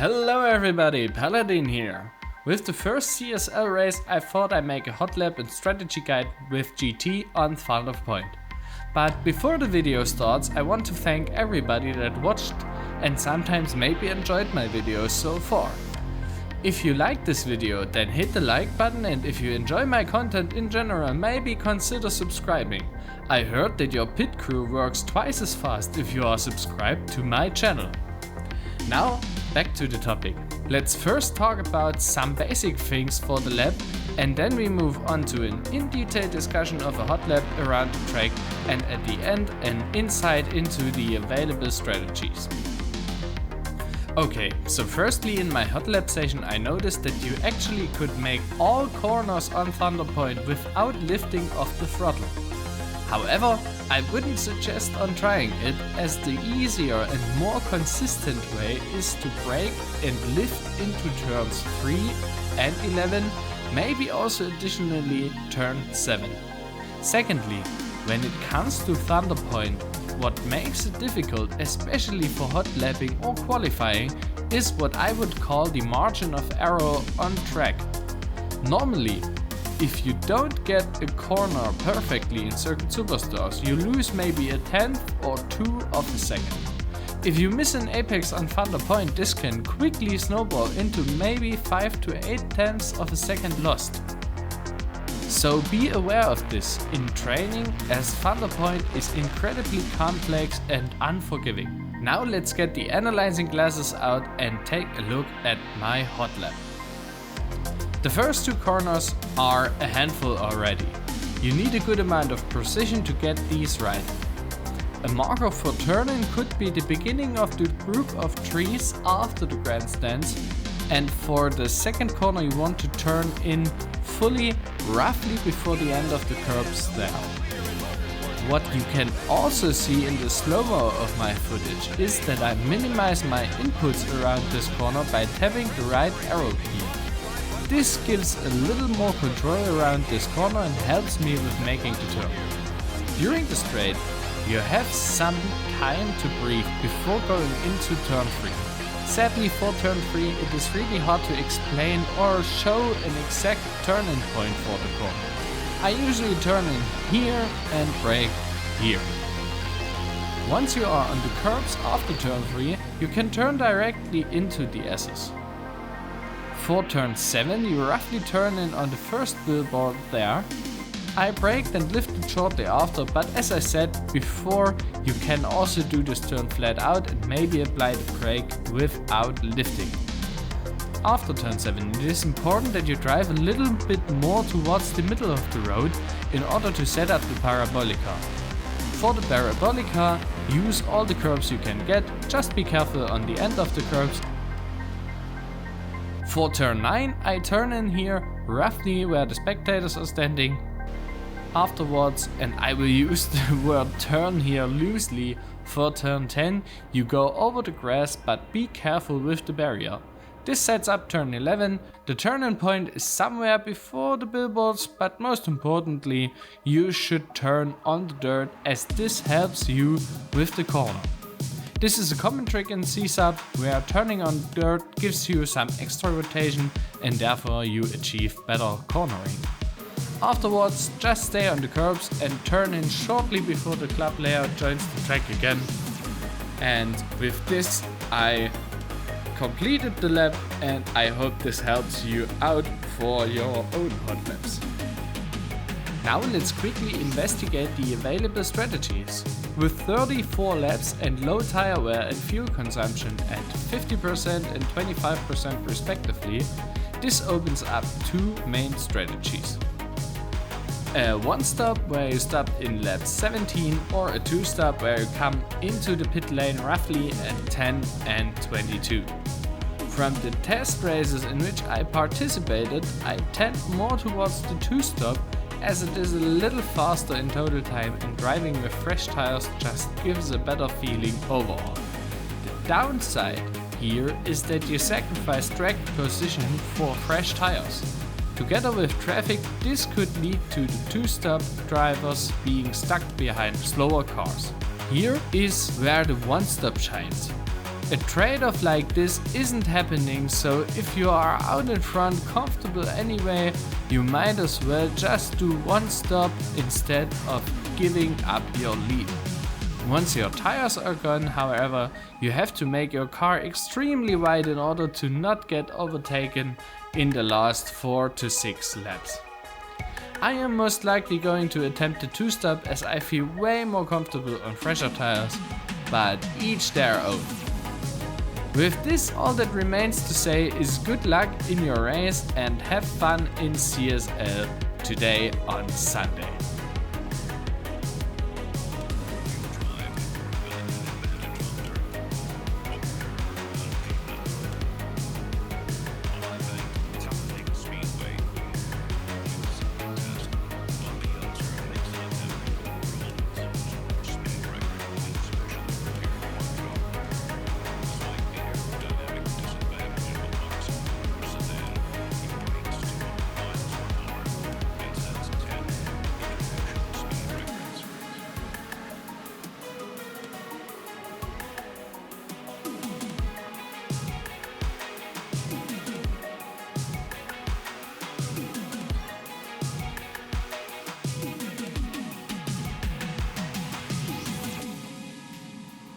Hello everybody, Paladin here. With the first CSL race I thought I'd make a hot lap and strategy guide with GT on Thunder Point. But before the video starts, I want to thank everybody that watched and sometimes maybe enjoyed my videos so far. If you like this video, then hit the like button, and if you enjoy my content in general, maybe consider subscribing. I heard that your pit crew works twice as fast if you are subscribed to my channel. Now, back to the topic. Let's first talk about some basic things for the lap, and then we move on to an in-detail discussion of a hot lap around the track, and at the end an insight into the available strategies. Okay, so firstly in my hot lap session I noticed that you actually could make all corners on Thunder Point without lifting off the throttle. However, I wouldn't suggest on trying it, as the easier and more consistent way is to brake and lift into turns 3 and 11, maybe also additionally turn 7. Secondly, when it comes to Thunder Point, what makes it difficult, especially for hot lapping or qualifying, is what I would call the margin of error on track. Normally, if you don't get a corner perfectly in Circuit Superstars, you lose maybe a tenth or 2 of a second. If you miss an apex on Thunder Point, this can quickly snowball into maybe 5 to 8 tenths of a second lost. So be aware of this in training, as Thunder Point is incredibly complex and unforgiving. Now let's get the analyzing glasses out and take a look at my hot lap. The first 2 corners are a handful already. You need a good amount of precision to get these right. A marker for turning could be the beginning of the group of trees after the grandstands, and for the second corner you want to turn in fully roughly before the end of the curbs there. What you can also see in the slow-mo of my footage is that I minimize my inputs around this corner by tapping the right arrow key. This gives a little more control around this corner and helps me with making the turn. During the straight, you have some time to breathe before going into turn 3. Sadly, for turn 3 it is really hard to explain or show an exact turning point for the corner. I usually turn in here and brake here. Once you are on the curbs after turn 3, you can turn directly into the S's. For turn 7 you roughly turn in on the first billboard there. I braked and lifted shortly after, but as I said before, you can also do this turn flat out and maybe apply the brake without lifting. After turn 7 it is important that you drive a little bit more towards the middle of the road in order to set up the parabolica. For the parabolica, use all the curbs you can get, just be careful on the end of the curbs. For turn 9 I turn in here roughly where the spectators are standing. Afterwards, and I will use the word turn here loosely, for turn 10 you go over the grass, but be careful with the barrier. This sets up turn 11, the turning point is somewhere before the billboards, but most importantly you should turn on the dirt, as this helps you with the corner. This is a common trick in CSAP where turning on dirt gives you some extra rotation and therefore you achieve better cornering. Afterwards, just stay on the curbs and turn in shortly before the club layout joins the track again. And with this I completed the lap, and I hope this helps you out for your own hot laps. Now let's quickly investigate the available strategies. With 34 laps and low tire wear and fuel consumption at 50% and 25% respectively, this opens up 2 main strategies. A 1-stop where you stop in lap 17, or a 2-stop where you come into the pit lane roughly at 10 and 22. From the test races in which I participated, I tend more towards the 2-stop, as it is a little faster in total time and driving with fresh tires just gives a better feeling overall. The downside here is that you sacrifice track position for fresh tires. Together with traffic, this could lead to the 2-stop drivers being stuck behind slower cars. Here is where the 1-stop shines. A trade-off like this isn't happening, so if you are out in front comfortable anyway, you might as well just do one stop instead of giving up your lead. Once your tires are gone, however, you have to make your car extremely wide in order to not get overtaken in the last 4 to 6 laps. I am most likely going to attempt a 2-stop as I feel way more comfortable on fresher tires, but each their own. With this, all that remains to say is good luck in your race and have fun in CSL today on Sunday.